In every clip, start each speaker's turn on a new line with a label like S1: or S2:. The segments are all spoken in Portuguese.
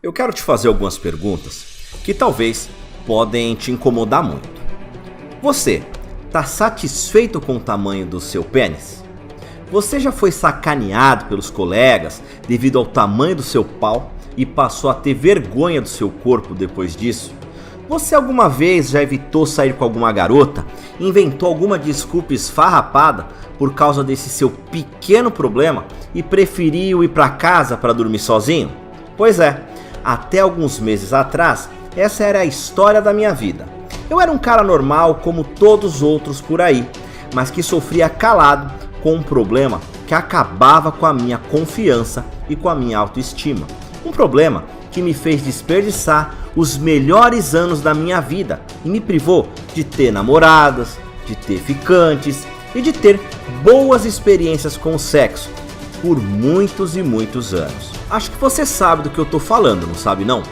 S1: Eu quero te fazer algumas perguntas que talvez podem te incomodar muito. Você está satisfeito com o tamanho do seu pênis? Você já foi sacaneado pelos colegas devido ao tamanho do seu pau e passou a ter vergonha do seu corpo depois disso? Você alguma vez já evitou sair com alguma garota e inventou alguma desculpa esfarrapada por causa desse seu pequeno problema e preferiu ir para casa para dormir sozinho? Pois é, até alguns meses atrás, essa era a história da minha vida. Eu era um cara normal como todos os outros por aí, mas que sofria calado com um problema que acabava com a minha confiança e com a minha autoestima. Um problema que me fez desperdiçar os melhores anos da minha vida e me privou de ter namoradas, de ter ficantes e de ter boas experiências com o sexo por muitos e muitos anos. Acho que você sabe do que eu tô falando, não sabe não?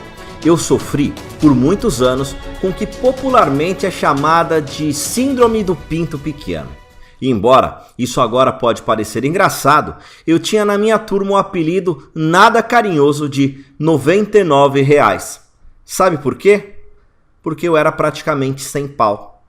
S1: Eu sofri por muitos anos com o que popularmente é chamada de síndrome do pinto pequeno. E embora isso agora pode parecer engraçado, eu tinha na minha turma o apelido nada carinhoso de R$99. Sabe por quê? Porque eu era praticamente sem pau.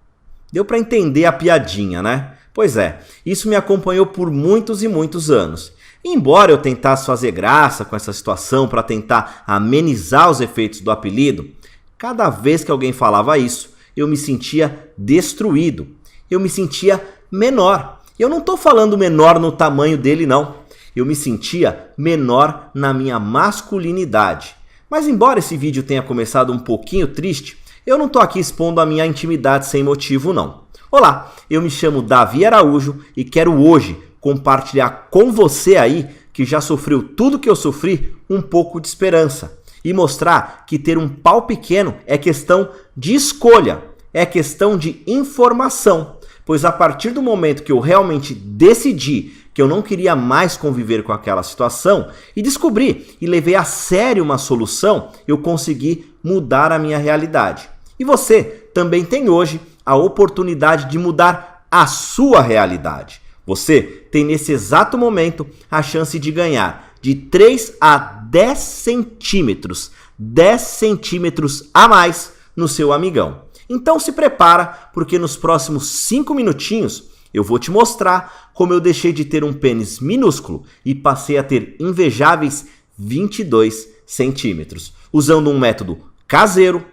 S1: Deu pra entender a piadinha, né? Pois é, isso me acompanhou por muitos e muitos anos. E embora eu tentasse fazer graça com essa situação para tentar amenizar os efeitos do apelido, cada vez que alguém falava isso, eu me sentia destruído. Eu me sentia menor. Eu não tô falando menor no tamanho dele não. Eu me sentia menor na minha masculinidade. Mas embora esse vídeo tenha começado um pouquinho triste, eu não tô aqui expondo a minha intimidade sem motivo não. Olá, eu me chamo Davi Araújo e quero hoje compartilhar com você aí que já sofreu tudo que eu sofri um pouco de esperança e mostrar que ter um pau pequeno é questão de escolha, é questão de informação. Pois a partir do momento que eu realmente decidi que eu não queria mais conviver com aquela situação e descobri e levei a sério uma solução, eu consegui mudar a minha realidade. E você também tem hoje a oportunidade de mudar a sua realidade. Você tem nesse exato momento a chance de ganhar de 3 a 10 centímetros, 10 centímetros a mais no seu amigão. Então se prepara, porque nos próximos 5 minutinhos eu vou te mostrar como eu deixei de ter um pênis minúsculo e passei a ter invejáveis 22 centímetros, usando um método caseiro,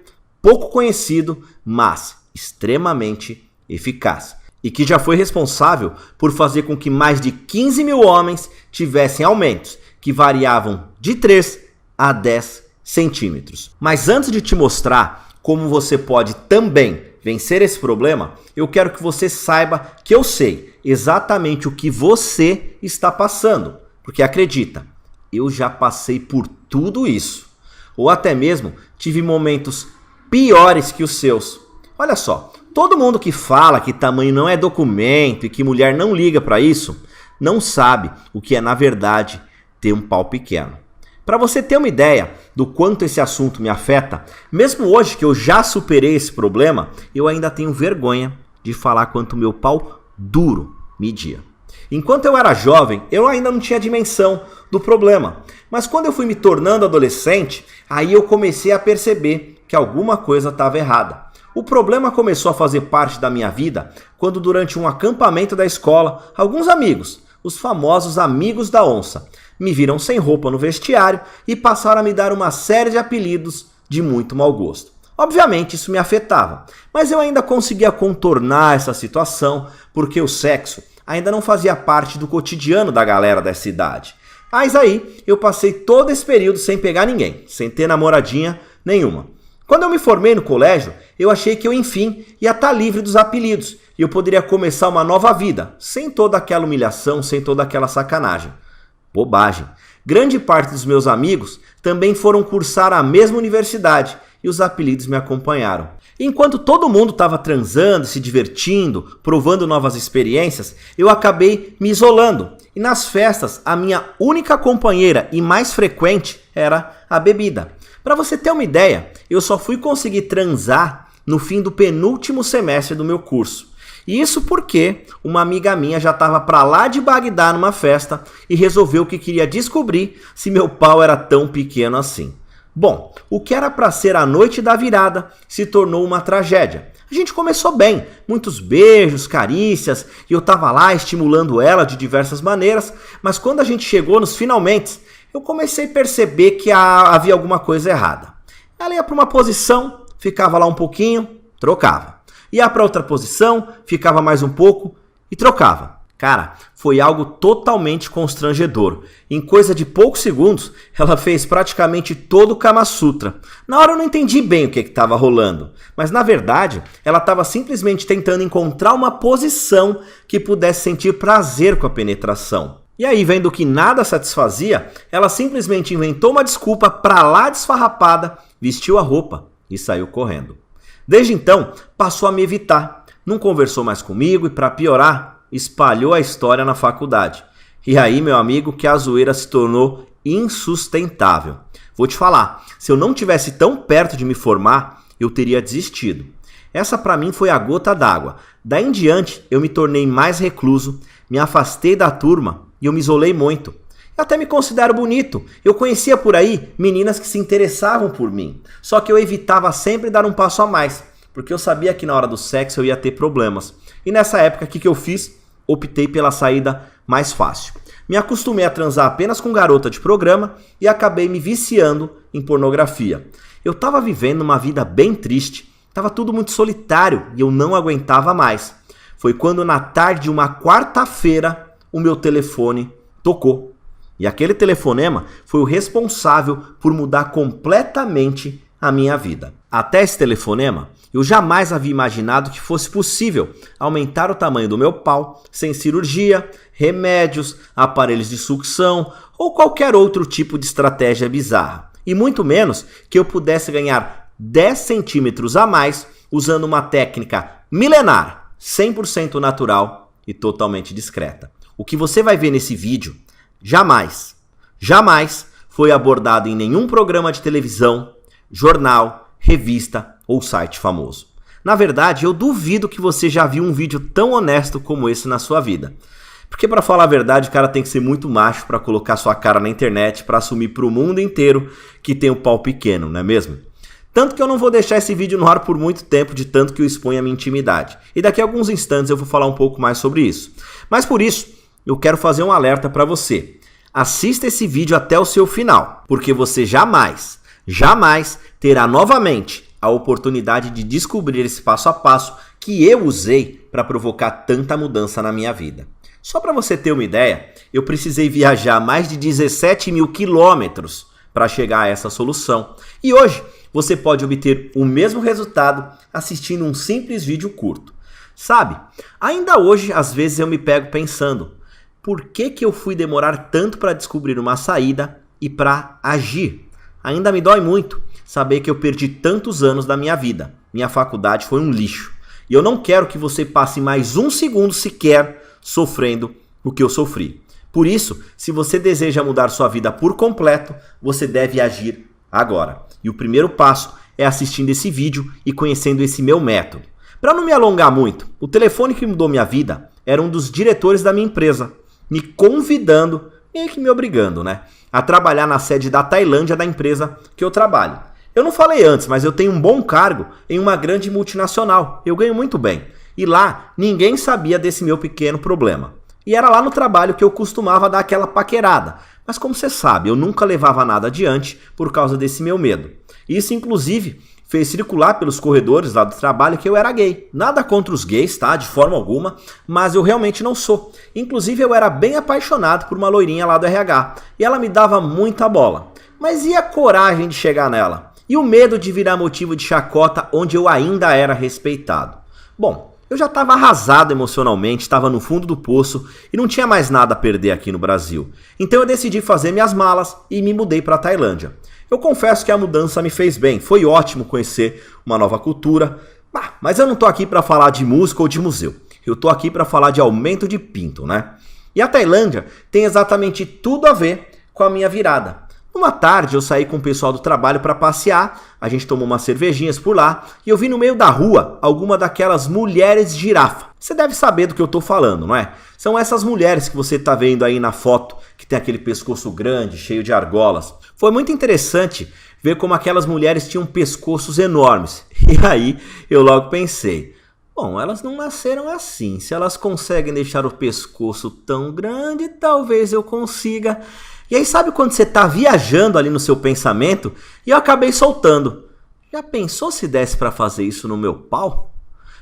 S1: pouco conhecido, mas extremamente eficaz. E que já foi responsável por fazer com que mais de 15 mil homens tivessem aumentos que variavam de 3 a 10 centímetros. Mas antes de te mostrar como você pode também vencer esse problema, eu quero que você saiba que eu sei exatamente o que você está passando. Porque acredita, eu já passei por tudo isso. Ou até mesmo tive momentos piores que os seus. Olha só, todo mundo que fala que tamanho não é documento e que mulher não liga para isso, não sabe o que é na verdade ter um pau pequeno. Para você ter uma ideia do quanto esse assunto me afeta, mesmo hoje que eu já superei esse problema, eu ainda tenho vergonha de falar quanto meu pau duro media. Enquanto eu era jovem, eu ainda não tinha dimensão do problema. Mas quando eu fui me tornando adolescente, aí eu comecei a perceber que alguma coisa estava errada. O problema começou a fazer parte da minha vida quando durante um acampamento da escola, alguns amigos, os famosos amigos da onça, me viram sem roupa no vestiário e passaram a me dar uma série de apelidos de muito mau gosto. Obviamente isso me afetava, mas eu ainda conseguia contornar essa situação porque o sexo ainda não fazia parte do cotidiano da galera dessa idade. Mas aí eu passei todo esse período sem pegar ninguém, sem ter namoradinha nenhuma. Quando eu me formei no colégio, eu achei que eu enfim ia estar livre dos apelidos e eu poderia começar uma nova vida, sem toda aquela humilhação, sem toda aquela sacanagem. Bobagem. Grande parte dos meus amigos também foram cursar a mesma universidade e os apelidos me acompanharam. Enquanto todo mundo estava transando, se divertindo, provando novas experiências, eu acabei me isolando. E nas festas, a minha única companheira e mais frequente era a bebida. Para você ter uma ideia, eu só fui conseguir transar no fim do penúltimo semestre do meu curso. E isso porque uma amiga minha já estava para lá de Bagdá numa festa e resolveu que queria descobrir se meu pau era tão pequeno assim. Bom, o que era para ser a noite da virada se tornou uma tragédia. A gente começou bem, muitos beijos, carícias, e eu tava lá estimulando ela de diversas maneiras, mas quando a gente chegou nos finalmente, eu comecei a perceber que havia alguma coisa errada. Ela ia para uma posição, ficava lá um pouquinho, trocava. Ia para outra posição, ficava mais um pouco e trocava. Cara, foi algo totalmente constrangedor. Em coisa de poucos segundos, ela fez praticamente todo o Kama Sutra. Na hora eu não entendi bem o que estava rolando, mas na verdade, ela estava simplesmente tentando encontrar uma posição que pudesse sentir prazer com a penetração. E aí, vendo que nada satisfazia, ela simplesmente inventou uma desculpa pra lá desfarrapada, vestiu a roupa e saiu correndo. Desde então, passou a me evitar, não conversou mais comigo e, para piorar, espalhou a história na faculdade. E aí, meu amigo, que a zoeira se tornou insustentável. Vou te falar, se eu não tivesse tão perto de me formar, eu teria desistido. Essa pra mim foi a gota d'água. Daí em diante, eu me tornei mais recluso, me afastei da turma e eu me isolei muito. Eu até me considero bonito. Eu conhecia por aí meninas que se interessavam por mim. Só que eu evitava sempre dar um passo a mais, porque eu sabia que na hora do sexo eu ia ter problemas. E nessa época, o que eu fiz? Optei pela saída mais fácil. Me acostumei a transar apenas com garota de programa e acabei me viciando em pornografia. Eu estava vivendo uma vida bem triste, estava tudo muito solitário e eu não aguentava mais. Foi quando na tarde de uma quarta-feira o meu telefone tocou. E aquele telefonema foi o responsável por mudar completamente a minha vida. Até esse telefonema, eu jamais havia imaginado que fosse possível aumentar o tamanho do meu pau sem cirurgia, remédios, aparelhos de sucção ou qualquer outro tipo de estratégia bizarra. E muito menos que eu pudesse ganhar 10 centímetros a mais usando uma técnica milenar, 100% natural e totalmente discreta. O que você vai ver nesse vídeo jamais foi abordado em nenhum programa de televisão, jornal, revista ou site famoso. Na verdade, eu duvido que você já viu um vídeo tão honesto como esse na sua vida. Porque para falar a verdade, o cara tem que ser muito macho para colocar sua cara na internet, para assumir para o mundo inteiro que tem o pau pequeno, não é mesmo? Tanto que eu não vou deixar esse vídeo no ar por muito tempo, de tanto que eu exponho a minha intimidade. E daqui a alguns instantes eu vou falar um pouco mais sobre isso. Mas por isso, eu quero fazer um alerta para você. Assista esse vídeo até o seu final, porque você jamais terá novamente a oportunidade de descobrir esse passo a passo que eu usei para provocar tanta mudança na minha vida. Só para você ter uma ideia, eu precisei viajar mais de 17 mil quilômetros para chegar a essa solução. E hoje você pode obter o mesmo resultado assistindo um simples vídeo curto. Sabe, ainda hoje às vezes eu me pego pensando, por que eu fui demorar tanto para descobrir uma saída e para agir? Ainda me dói muito saber que eu perdi tantos anos da minha vida. Minha faculdade foi um lixo. E eu não quero que você passe mais um segundo sequer sofrendo o que eu sofri. Por isso, se você deseja mudar sua vida por completo, você deve agir agora. E o primeiro passo é assistindo esse vídeo e conhecendo esse meu método. Para não me alongar muito, o telefone que mudou minha vida era um dos diretores da minha empresa, me convidando, meio que me obrigando, a trabalhar na sede da Tailândia da empresa que eu trabalho. Eu não falei antes, mas eu tenho um bom cargo em uma grande multinacional. Eu ganho muito bem. E lá, ninguém sabia desse meu pequeno problema. E era lá no trabalho que eu costumava dar aquela paquerada. Mas como você sabe, eu nunca levava nada adiante por causa desse meu medo. Isso, inclusive, fez circular pelos corredores lá do trabalho que eu era gay. Nada contra os gays, tá? De forma alguma, mas eu realmente não sou. Inclusive, eu era bem apaixonado por uma loirinha lá do RH. E ela me dava muita bola. Mas e a coragem de chegar nela? E o medo de virar motivo de chacota onde eu ainda era respeitado? Bom, eu já estava arrasado emocionalmente, estava no fundo do poço e não tinha mais nada a perder aqui no Brasil. Então eu decidi fazer minhas malas e me mudei para a Tailândia. Eu confesso que a mudança me fez bem, foi ótimo conhecer uma nova cultura, mas eu não tô aqui para falar de música ou de museu. Eu tô aqui para falar de aumento de pinto, E a Tailândia tem exatamente tudo a ver com a minha virada. Uma tarde eu saí com o pessoal do trabalho para passear, a gente tomou umas cervejinhas por lá e eu vi no meio da rua alguma daquelas mulheres girafa. Você deve saber do que eu tô falando, não é? São essas mulheres que você tá vendo aí na foto, que tem aquele pescoço grande, cheio de argolas. Foi muito interessante ver como aquelas mulheres tinham pescoços enormes. E aí eu logo pensei, bom, elas não nasceram assim. Se elas conseguem deixar o pescoço tão grande, talvez eu consiga. E aí sabe quando você tá viajando ali no seu pensamento? E eu acabei soltando. Já pensou se desse para fazer isso no meu pau?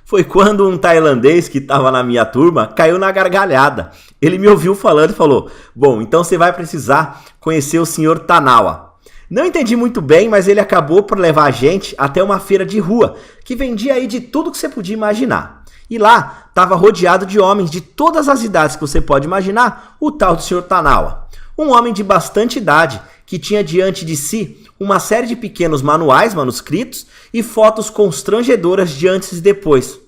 S1: Foi quando um tailandês que estava na minha turma caiu na gargalhada. Ele me ouviu falando e falou, bom, então você vai precisar conhecer o Sr. Tanawa. Não entendi muito bem, mas ele acabou por levar a gente até uma feira de rua, que vendia aí de tudo que você podia imaginar. E lá estava rodeado de homens de todas as idades que você pode imaginar, o tal do Sr. Tanawa. Um homem de bastante idade, que tinha diante de si uma série de pequenos manuais manuscritos e fotos constrangedoras de antes e depois.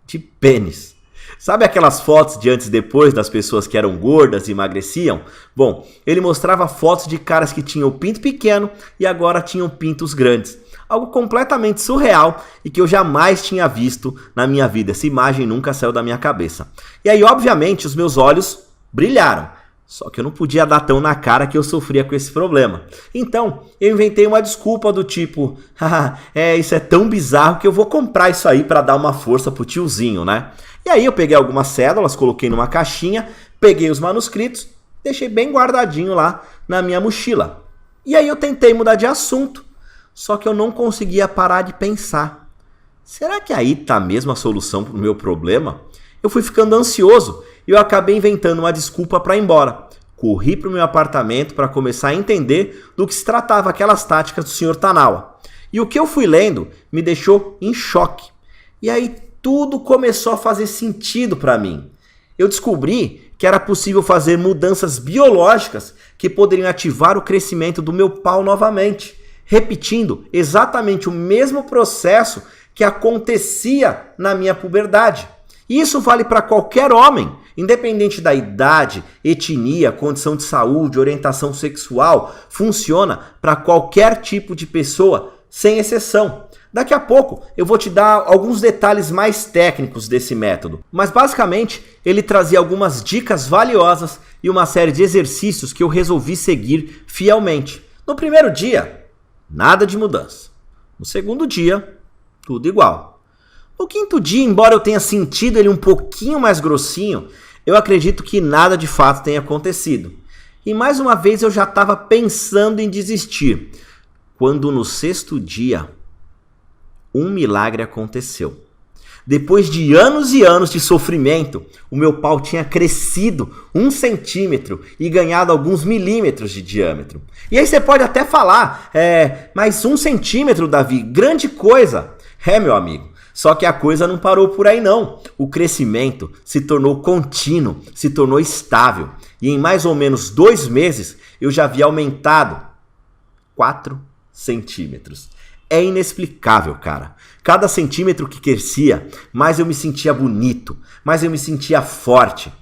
S1: De pênis. Sabe aquelas fotos de antes e depois das pessoas que eram gordas e emagreciam? Bom, ele mostrava fotos de caras que tinham o pinto pequeno e agora tinham pintos grandes. Algo completamente surreal e que eu jamais tinha visto na minha vida. Essa imagem nunca saiu da minha cabeça. E aí, obviamente, os meus olhos brilharam. Só que eu não podia dar tão na cara que eu sofria com esse problema. Então, eu inventei uma desculpa do tipo, isso é tão bizarro que eu vou comprar isso aí para dar uma força pro tiozinho, né? E aí eu peguei algumas cédulas, coloquei numa caixinha, peguei os manuscritos, deixei bem guardadinho lá na minha mochila. E aí eu tentei mudar de assunto, só que eu não conseguia parar de pensar. Será que aí tá mesmo a solução pro meu problema? Eu fui ficando ansioso e eu acabei inventando uma desculpa para ir embora. Corri para o meu apartamento para começar a entender do que se tratava aquelas táticas do Sr. Tanawa. E o que eu fui lendo me deixou em choque. E aí tudo começou a fazer sentido para mim. Eu descobri que era possível fazer mudanças biológicas que poderiam ativar o crescimento do meu pau novamente, repetindo exatamente o mesmo processo que acontecia na minha puberdade. Isso vale para qualquer homem, independente da idade, etnia, condição de saúde, orientação sexual, funciona para qualquer tipo de pessoa, sem exceção. Daqui a pouco eu vou te dar alguns detalhes mais técnicos desse método, mas basicamente ele trazia algumas dicas valiosas e uma série de exercícios que eu resolvi seguir fielmente. No primeiro dia, nada de mudança. No segundo dia, tudo igual. No quinto dia, embora eu tenha sentido ele um pouquinho mais grossinho, eu acredito que nada de fato tenha acontecido. E mais uma vez eu já estava pensando em desistir, quando no sexto dia, um milagre aconteceu. Depois de anos e anos de sofrimento, o meu pau tinha crescido 1 centímetro e ganhado alguns milímetros de diâmetro. E aí você pode até falar, mas 1 centímetro, Davi, grande coisa. Meu amigo. Só que a coisa não parou por aí não. O crescimento se tornou contínuo, se tornou estável. E em mais ou menos 2 meses eu já havia aumentado 4 centímetros. É inexplicável, cara. Cada centímetro que crescia, mais eu me sentia bonito, mais eu me sentia forte,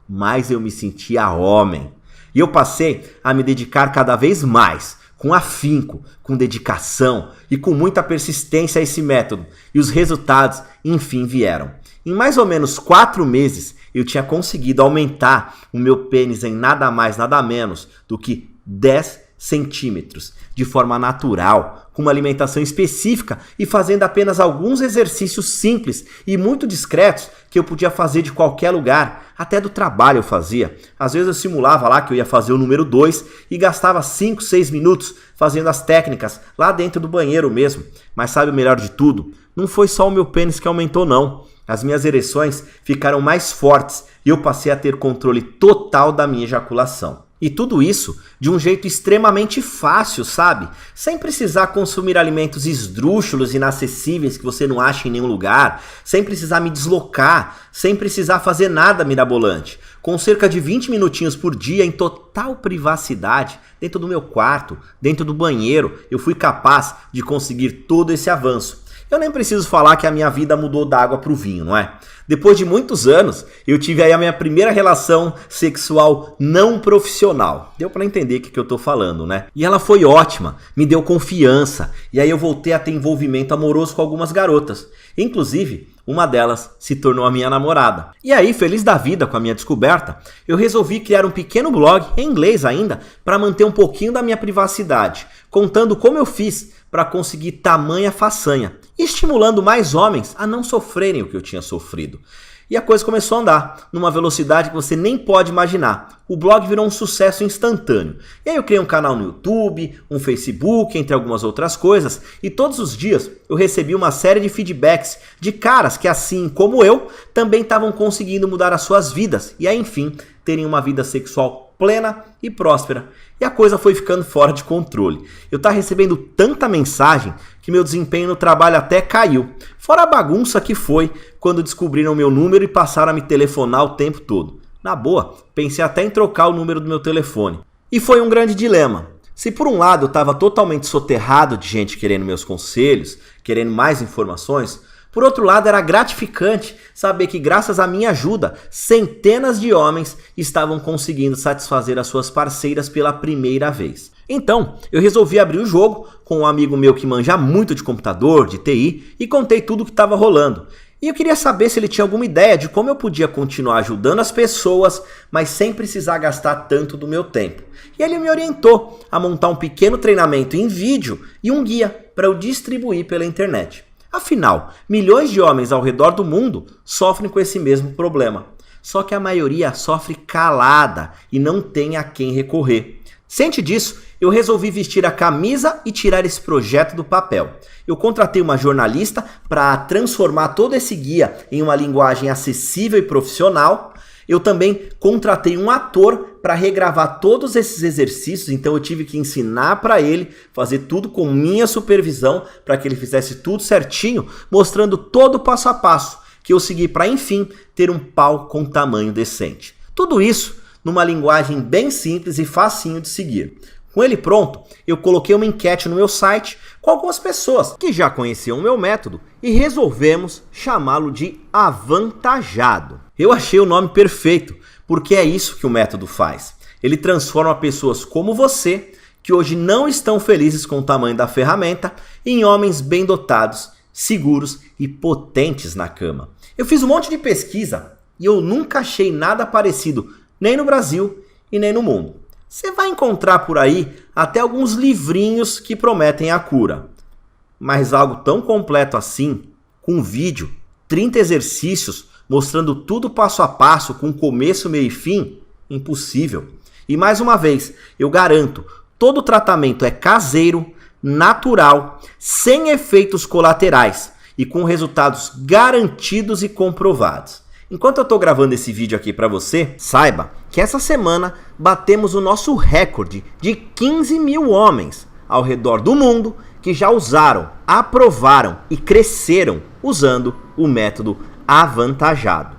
S1: mais eu me sentia homem. E eu passei a me dedicar cada vez mais, com afinco, com dedicação e com muita persistência a esse método. E os resultados, enfim, vieram. Em mais ou menos 4 meses, eu tinha conseguido aumentar o meu pênis em nada mais, nada menos do que 10 centímetros, de forma natural, com uma alimentação específica e fazendo apenas alguns exercícios simples e muito discretos que eu podia fazer de qualquer lugar, até do trabalho eu fazia. Às vezes eu simulava lá que eu ia fazer o número 2 e gastava 5, 6 minutos fazendo as técnicas lá dentro do banheiro mesmo. Mas sabe o melhor de tudo? Não foi só o meu pênis que aumentou não. As minhas ereções ficaram mais fortes e eu passei a ter controle total da minha ejaculação. E tudo isso de um jeito extremamente fácil, sabe? Sem precisar consumir alimentos esdrúxulos, inacessíveis que você não acha em nenhum lugar, sem precisar me deslocar, sem precisar fazer nada mirabolante. Com cerca de 20 minutinhos por dia em total privacidade, dentro do meu quarto, dentro do banheiro, eu fui capaz de conseguir todo esse avanço. Eu nem preciso falar que a minha vida mudou da água para o vinho, não é? Depois de muitos anos, eu tive aí a minha primeira relação sexual não profissional. Deu para entender o que eu tô falando, né? E ela foi ótima, me deu confiança. E aí eu voltei a ter envolvimento amoroso com algumas garotas. Inclusive, uma delas se tornou a minha namorada. E aí, feliz da vida com a minha descoberta, eu resolvi criar um pequeno blog, em inglês ainda, para manter um pouquinho da minha privacidade. contando como eu fiz para conseguir tamanha façanha, estimulando mais homens a não sofrerem o que eu tinha sofrido. E a coisa começou a andar, numa velocidade que você nem pode imaginar. O blog virou um sucesso instantâneo. E aí eu criei um canal no YouTube, um Facebook, entre algumas outras coisas. E todos os dias eu recebi uma série de feedbacks de caras que, assim como eu, também estavam conseguindo mudar as suas vidas. E aí, enfim, terem uma vida sexual plena e próspera. E a coisa foi ficando fora de controle. Eu estava recebendo tanta mensagem que meu desempenho no trabalho até caiu. Fora a bagunça que foi quando descobriram meu número e passaram a me telefonar o tempo todo. Na boa, pensei até em trocar o número do meu telefone. E foi um grande dilema. Se por um lado eu estava totalmente soterrado de gente querendo meus conselhos, querendo mais informações, por outro lado era gratificante saber que graças à minha ajuda, centenas de homens estavam conseguindo satisfazer as suas parceiras pela primeira vez. Então, eu resolvi abrir o jogo com um amigo meu que manja muito de computador, de TI, e contei tudo o que estava rolando. E eu queria saber se ele tinha alguma ideia de como eu podia continuar ajudando as pessoas, mas sem precisar gastar tanto do meu tempo. E ele me orientou a montar um pequeno treinamento em vídeo e um guia para eu distribuir pela internet. Afinal, milhões de homens ao redor do mundo sofrem com esse mesmo problema. Só que a maioria sofre calada e não tem a quem recorrer. Ciente disso, eu resolvi vestir a camisa e tirar esse projeto do papel. Eu contratei uma jornalista para transformar todo esse guia em uma linguagem acessível e profissional. Eu também contratei um ator para regravar todos esses exercícios, então eu tive que ensinar para ele, fazer tudo com minha supervisão, para que ele fizesse tudo certinho, mostrando todo o passo a passo que eu segui para, enfim, ter um pau com tamanho decente. Tudo isso numa linguagem bem simples e facinho de seguir. Com ele pronto, eu coloquei uma enquete no meu site com algumas pessoas que já conheciam o meu método e resolvemos chamá-lo de Avantajado. Eu achei o nome perfeito, porque é isso que o método faz. Ele transforma pessoas como você, que hoje não estão felizes com o tamanho da ferramenta, em homens bem dotados, seguros e potentes na cama. Eu fiz um monte de pesquisa e eu nunca achei nada parecido, nem no Brasil e nem no mundo. Você vai encontrar por aí até alguns livrinhos que prometem a cura. Mas algo tão completo assim, com vídeo, 30 exercícios, mostrando tudo passo a passo, com começo, meio e fim, impossível. E mais uma vez, eu garanto, todo tratamento é caseiro, natural, sem efeitos colaterais e com resultados garantidos e comprovados. Enquanto eu estou gravando esse vídeo aqui para você, saiba que essa semana batemos o nosso recorde de 15 mil homens ao redor do mundo que já usaram, aprovaram e cresceram usando o método Avantajado.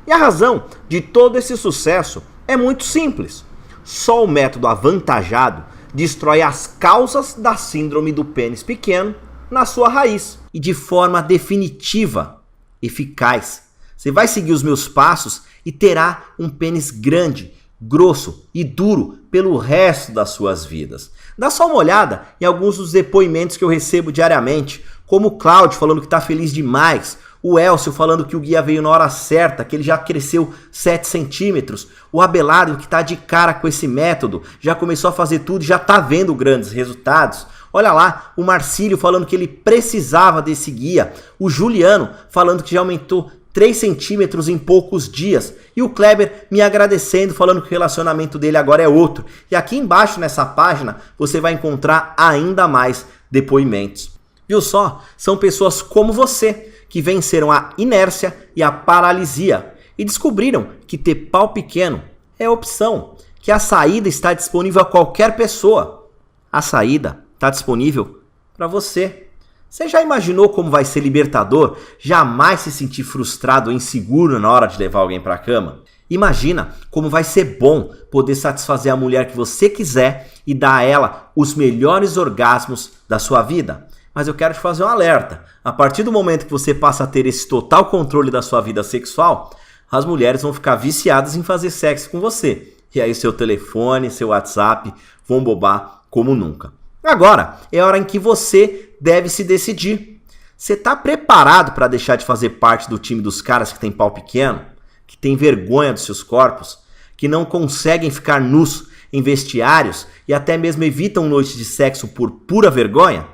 S1: E a razão de todo esse sucesso é muito simples. Só o método Avantajado destrói as causas da síndrome do pênis pequeno na sua raiz e de forma definitiva, eficaz. Você vai seguir os meus passos e terá um pênis grande, grosso e duro pelo resto das suas vidas. Dá só uma olhada em alguns dos depoimentos que eu recebo diariamente, como o Cláudio falando que está feliz demais, o Elcio falando que o guia veio na hora certa, que ele já cresceu 7 centímetros, o Abelardo que está de cara com esse método, já começou a fazer tudo e já está vendo grandes resultados. Olha lá, o Marcílio falando que ele precisava desse guia, o Juliano falando que já aumentou 3 centímetros em poucos dias. E o Kleber me agradecendo, falando que o relacionamento dele agora é outro. E aqui embaixo nessa página você vai encontrar ainda mais depoimentos. Viu só? São pessoas como você que venceram a inércia e a paralisia e descobriram que ter pau pequeno é opção, que a saída está disponível a qualquer pessoa. A saída está disponível para você. Você já imaginou como vai ser libertador jamais se sentir frustrado ou inseguro na hora de levar alguém para a cama? Imagina como vai ser bom poder satisfazer a mulher que você quiser e dar a ela os melhores orgasmos da sua vida. Mas eu quero te fazer um alerta. A partir do momento que você passa a ter esse total controle da sua vida sexual, as mulheres vão ficar viciadas em fazer sexo com você. E aí seu telefone, seu WhatsApp vão bobar como nunca. Agora é a hora em que você deve se decidir. Você está preparado para deixar de fazer parte do time dos caras que tem pau pequeno? Que tem vergonha dos seus corpos? Que não conseguem ficar nus em vestiários e até mesmo evitam noites de sexo por pura vergonha?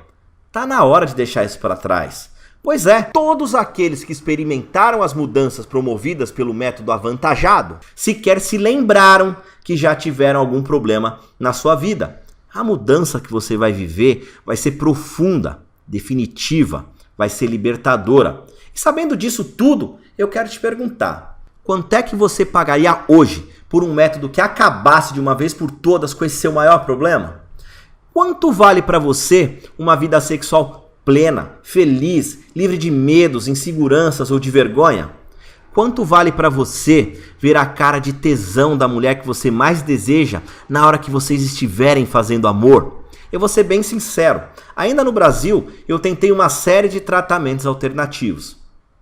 S1: Tá na hora de deixar isso para trás. Pois é, todos aqueles que experimentaram as mudanças promovidas pelo método avantajado sequer se lembraram que já tiveram algum problema na sua vida. A mudança que você vai viver vai ser profunda, definitiva, vai ser libertadora. E sabendo disso tudo, eu quero te perguntar, quanto é que você pagaria hoje por um método que acabasse de uma vez por todas com esse seu maior problema? Quanto vale para você uma vida sexual plena, feliz, livre de medos, inseguranças ou de vergonha? Quanto vale para você ver a cara de tesão da mulher que você mais deseja na hora que vocês estiverem fazendo amor? Eu vou ser bem sincero, ainda no Brasil eu tentei uma série de tratamentos alternativos.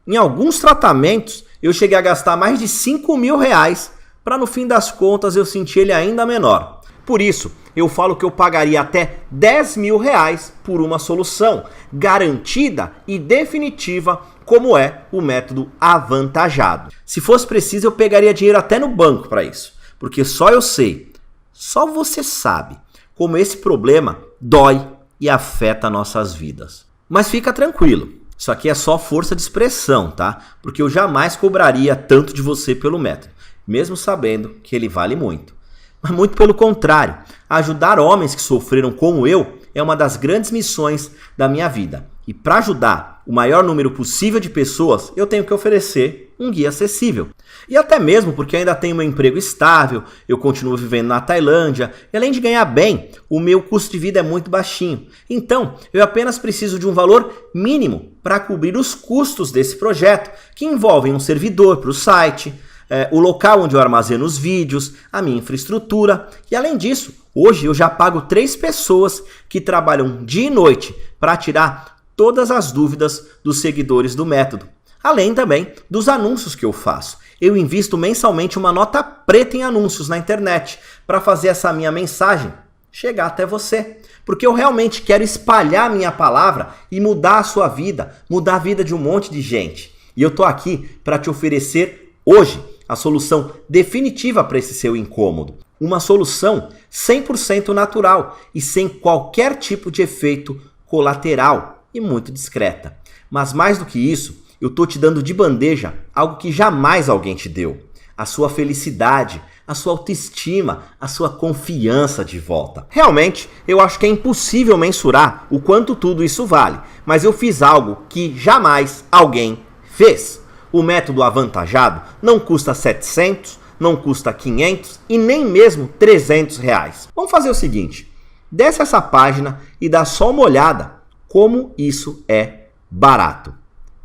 S1: Em alguns tratamentos eu cheguei a gastar mais de R$5.000 para no fim das contas eu sentir ele ainda menor. Por isso, eu falo que eu pagaria até R$10.000 por uma solução garantida e definitiva, como é o método avantajado. Se fosse preciso, eu pegaria dinheiro até no banco para isso, porque só eu sei, só você sabe como esse problema dói e afeta nossas vidas. Mas fica tranquilo, isso aqui é só força de expressão, tá? Porque eu jamais cobraria tanto de você pelo método, mesmo sabendo que ele vale muito. Mas muito pelo contrário, ajudar homens que sofreram como eu é uma das grandes missões da minha vida. E para ajudar o maior número possível de pessoas, eu tenho que oferecer um guia acessível. E até mesmo porque eu ainda tenho meu emprego estável, eu continuo vivendo na Tailândia, e além de ganhar bem, o meu custo de vida é muito baixinho. Então, eu apenas preciso de um valor mínimo para cobrir os custos desse projeto, que envolvem um servidor para o site, o local onde eu armazeno os vídeos, a minha infraestrutura. E além disso, hoje eu já pago 3 pessoas que trabalham dia e noite para tirar todas as dúvidas dos seguidores do método. Além também dos anúncios que eu faço. Eu invisto mensalmente uma nota preta em anúncios na internet para fazer essa minha mensagem chegar até você. Porque eu realmente quero espalhar a minha palavra e mudar a sua vida, mudar a vida de um monte de gente. E eu tô aqui para te oferecer hoje a solução definitiva para esse seu incômodo. Uma solução 100% natural e sem qualquer tipo de efeito colateral e muito discreta. Mas mais do que isso, eu estou te dando de bandeja algo que jamais alguém te deu. A sua felicidade, a sua autoestima, a sua confiança de volta. Realmente, eu acho que é impossível mensurar o quanto tudo isso vale, mas eu fiz algo que jamais alguém fez. O método avantajado não custa 700, não custa 500 e nem mesmo 300 reais. Vamos fazer o seguinte, desce essa página e dá só uma olhada como isso é barato.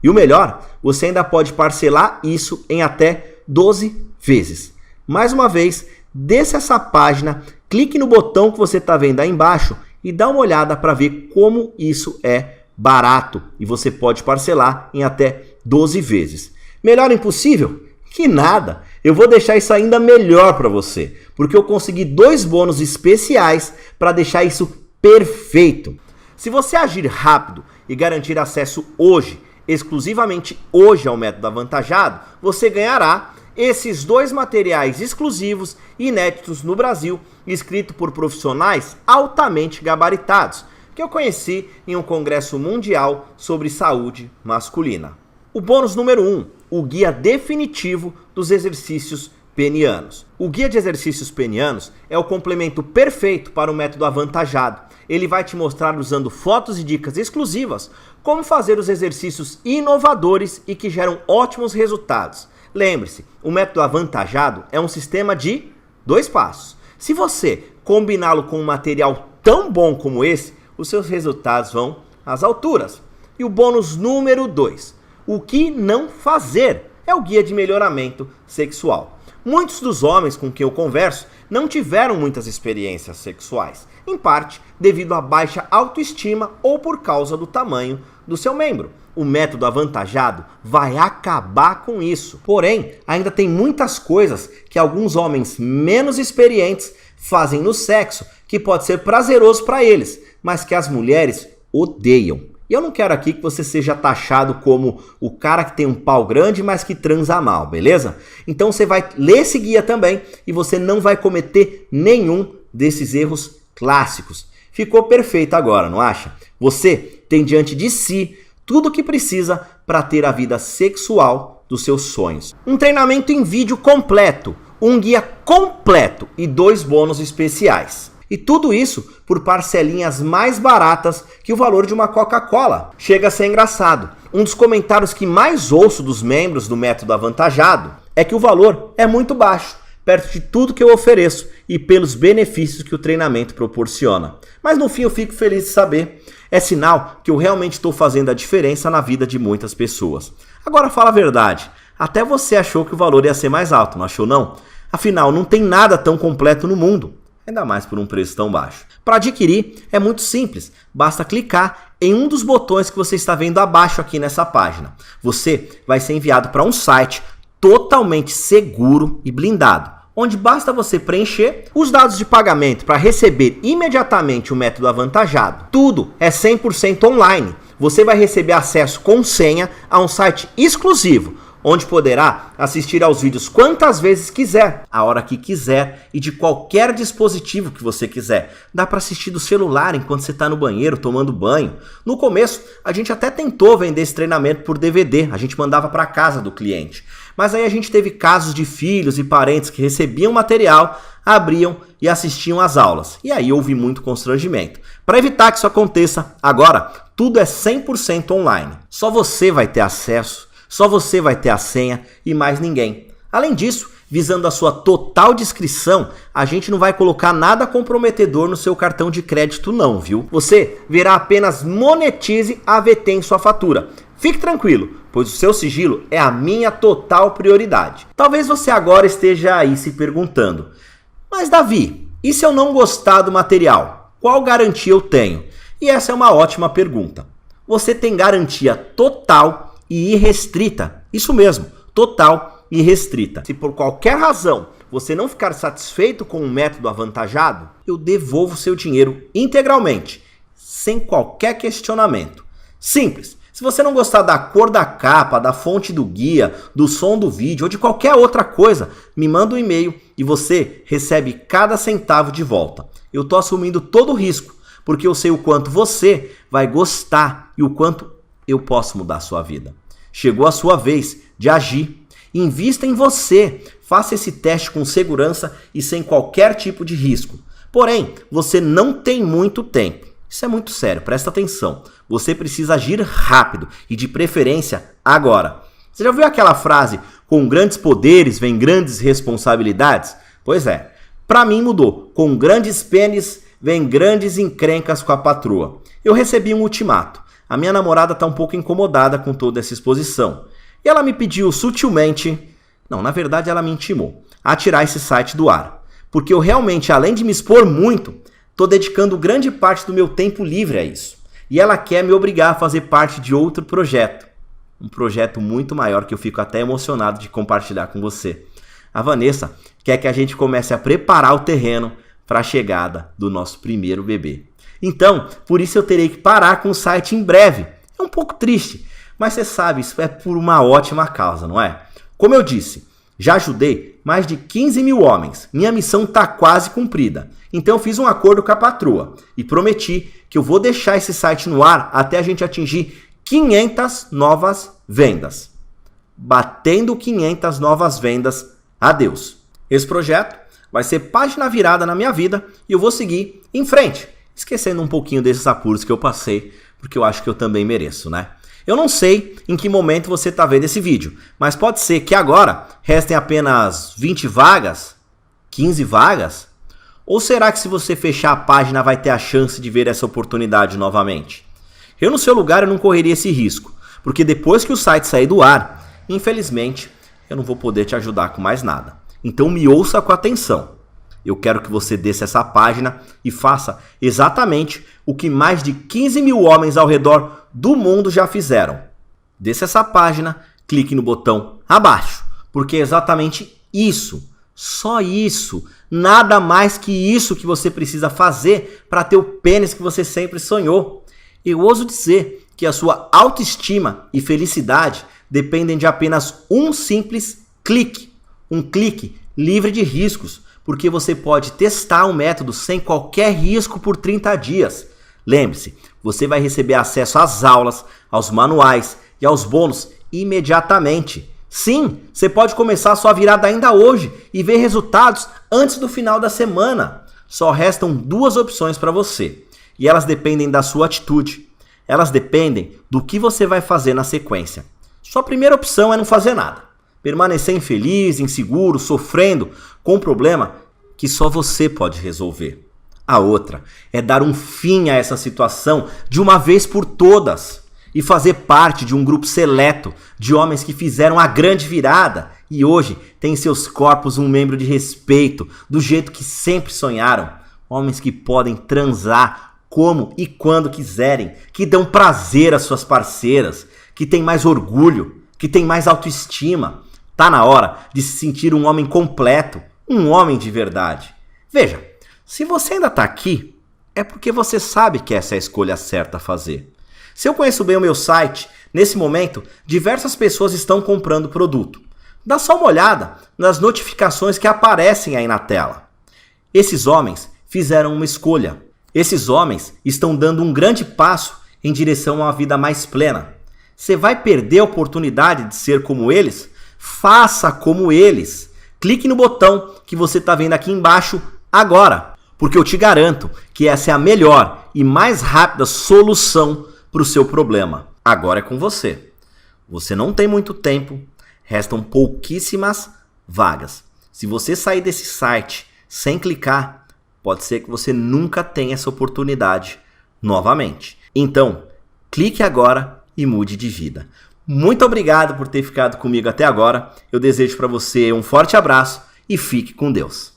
S1: E o melhor, você ainda pode parcelar isso em até 12 vezes. Mais uma vez, desce essa página, clique no botão que você está vendo aí embaixo e dá uma olhada para ver como isso é barato. E você pode parcelar em até 12 vezes. Melhor impossível? Que nada! Eu vou deixar isso ainda melhor para você, porque eu consegui 2 bônus especiais para deixar isso perfeito. Se você agir rápido e garantir acesso hoje, exclusivamente hoje ao método avantajado, você ganhará esses 2 materiais exclusivos e inéditos no Brasil, escritos por profissionais altamente gabaritados, que eu conheci em um congresso mundial sobre saúde masculina. O bônus número 1, o guia definitivo dos exercícios penianos. O guia de exercícios penianos é o complemento perfeito para o método avantajado. Ele vai te mostrar, usando fotos e dicas exclusivas, como fazer os exercícios inovadores e que geram ótimos resultados. Lembre-se, o método avantajado é um sistema de 2 passos. Se você combiná-lo com um material tão bom como esse, os seus resultados vão às alturas. E o bônus número 2, o que não fazer, é o guia de melhoramento sexual. Muitos dos homens com quem eu converso não tiveram muitas experiências sexuais, em parte devido à baixa autoestima ou por causa do tamanho do seu membro. O método avantajado vai acabar com isso. Porém, ainda tem muitas coisas que alguns homens menos experientes fazem no sexo que pode ser prazeroso para eles, mas que as mulheres odeiam. E eu não quero aqui que você seja taxado como o cara que tem um pau grande, mas que transa mal, beleza? Então você vai ler esse guia também e você não vai cometer nenhum desses erros clássicos. Ficou perfeito agora, não acha? Você tem diante de si tudo o que precisa para ter a vida sexual dos seus sonhos. Um treinamento em vídeo completo, um guia completo e 2 bônus especiais. E tudo isso por parcelinhas mais baratas que o valor de uma Coca-Cola. Chega a ser engraçado. Um dos comentários que mais ouço dos membros do Método Avantajado é que o valor é muito baixo, perto de tudo que eu ofereço e pelos benefícios que o treinamento proporciona. Mas no fim eu fico feliz de saber. É sinal que eu realmente estou fazendo a diferença na vida de muitas pessoas. Agora fala a verdade, até você achou que o valor ia ser mais alto, não achou não? Afinal, não tem nada tão completo no mundo. Ainda mais por um preço tão baixo. Para adquirir é muito simples, basta clicar em um dos botões que você está vendo abaixo aqui nessa página. Você vai ser enviado para um site totalmente seguro e blindado, onde basta você preencher os dados de pagamento para receber imediatamente o método avantajado. Tudo é 100% online. Você vai receber acesso com senha a um site exclusivo, onde poderá assistir aos vídeos quantas vezes quiser, a hora que quiser e de qualquer dispositivo que você quiser. Dá para assistir do celular enquanto você está no banheiro tomando banho. No começo, a gente até tentou vender esse treinamento por DVD, a gente mandava para casa do cliente. Mas aí a gente teve casos de filhos e parentes que recebiam material, abriam e assistiam às aulas. E aí houve muito constrangimento. Para evitar que isso aconteça, agora tudo é 100% online. Só você vai ter acesso. Só você vai ter a senha e mais ninguém. Além disso, visando a sua total discrição, a gente não vai colocar nada comprometedor no seu cartão de crédito não, viu? Você verá apenas monetize AVT em sua fatura. Fique tranquilo, pois o seu sigilo é a minha total prioridade. Talvez você agora esteja aí se perguntando, mas Davi, e se eu não gostar do material? Qual garantia eu tenho? E essa é uma ótima pergunta. Você tem garantia total e irrestrita. Isso mesmo, total e restrita. Se por qualquer razão você não ficar satisfeito com o método avantajado, eu devolvo seu dinheiro integralmente, sem qualquer questionamento. Simples. Se você não gostar da cor da capa, da fonte do guia, do som do vídeo ou de qualquer outra coisa, me manda um e-mail e você recebe cada centavo de volta. Eu estou assumindo todo o risco, porque eu sei o quanto você vai gostar e o quanto eu posso mudar a sua vida. Chegou a sua vez de agir. Invista em você. Faça esse teste com segurança e sem qualquer tipo de risco. Porém, você não tem muito tempo. Isso é muito sério, presta atenção. Você precisa agir rápido e de preferência agora. Você já ouviu aquela frase, com grandes poderes vem grandes responsabilidades? Pois é, para mim mudou. Com grandes pênis vem grandes encrencas com a patroa. Eu recebi um ultimato. A minha namorada está um pouco incomodada com toda essa exposição. E ela me pediu sutilmente, não, na verdade ela me intimou, a tirar esse site do ar. Porque eu realmente, além de me expor muito, estou dedicando grande parte do meu tempo livre a isso. E ela quer me obrigar a fazer parte de outro projeto. Um projeto muito maior que eu fico até emocionado de compartilhar com você. A Vanessa quer que a gente comece a preparar o terreno para a chegada do nosso primeiro bebê. Então, por isso eu terei que parar com o site em breve. É um pouco triste, mas você sabe, isso é por uma ótima causa, não é? Como eu disse, já ajudei mais de 15 mil homens. Minha missão está quase cumprida. Então eu fiz um acordo com a patroa e prometi que eu vou deixar esse site no ar até a gente atingir 500 novas vendas. Batendo 500 novas vendas, adeus. Esse projeto vai ser página virada na minha vida e eu vou seguir em frente. Esquecendo um pouquinho desses apuros que eu passei, porque eu acho que eu também mereço, né? Eu não sei em que momento você está vendo esse vídeo, mas pode ser que agora restem apenas 20 vagas, 15 vagas, ou será que se você fechar a página vai ter a chance de ver essa oportunidade novamente? Eu no seu lugar eu não correria esse risco, porque depois que o site sair do ar, infelizmente eu não vou poder te ajudar com mais nada. Então me ouça com atenção. Eu quero que você desça essa página e faça exatamente o que mais de 15 mil homens ao redor do mundo já fizeram. Desça essa página, clique no botão abaixo, porque é exatamente isso, só isso, nada mais que isso que você precisa fazer para ter o pênis que você sempre sonhou. Eu ouso dizer que a sua autoestima e felicidade dependem de apenas um simples clique. Um clique livre de riscos, porque você pode testar o método sem qualquer risco por 30 dias. Lembre-se, você vai receber acesso às aulas, aos manuais e aos bônus imediatamente. Sim, você pode começar a sua virada ainda hoje e ver resultados antes do final da semana. Só restam 2 opções para você, e elas dependem da sua atitude. Elas dependem do que você vai fazer na sequência. Sua primeira opção é não fazer nada. Permanecer infeliz, inseguro, sofrendo com um problema que só você pode resolver. A outra é dar um fim a essa situação de uma vez por todas e fazer parte de um grupo seleto de homens que fizeram a grande virada e hoje têm em seus corpos um membro de respeito, do jeito que sempre sonharam. Homens que podem transar como e quando quiserem, que dão prazer às suas parceiras, que têm mais orgulho, que têm mais autoestima. Tá na hora de se sentir um homem completo, um homem de verdade. Veja, se você ainda tá aqui, é porque você sabe que essa é a escolha certa a fazer. Se eu conheço bem o meu site, nesse momento, diversas pessoas estão comprando o produto. Dá só uma olhada nas notificações que aparecem aí na tela. Esses homens fizeram uma escolha. Esses homens estão dando um grande passo em direção a uma vida mais plena. Você vai perder a oportunidade de ser como eles? Faça como eles. Clique no botão que você está vendo aqui embaixo agora, porque eu te garanto que essa é a melhor e mais rápida solução para o seu problema. Agora é com você. Você não tem muito tempo, restam pouquíssimas vagas. Se você sair desse site sem clicar, pode ser que você nunca tenha essa oportunidade novamente. Então, clique agora e mude de vida. Muito obrigado por ter ficado comigo até agora. Eu desejo para você um forte abraço e fique com Deus.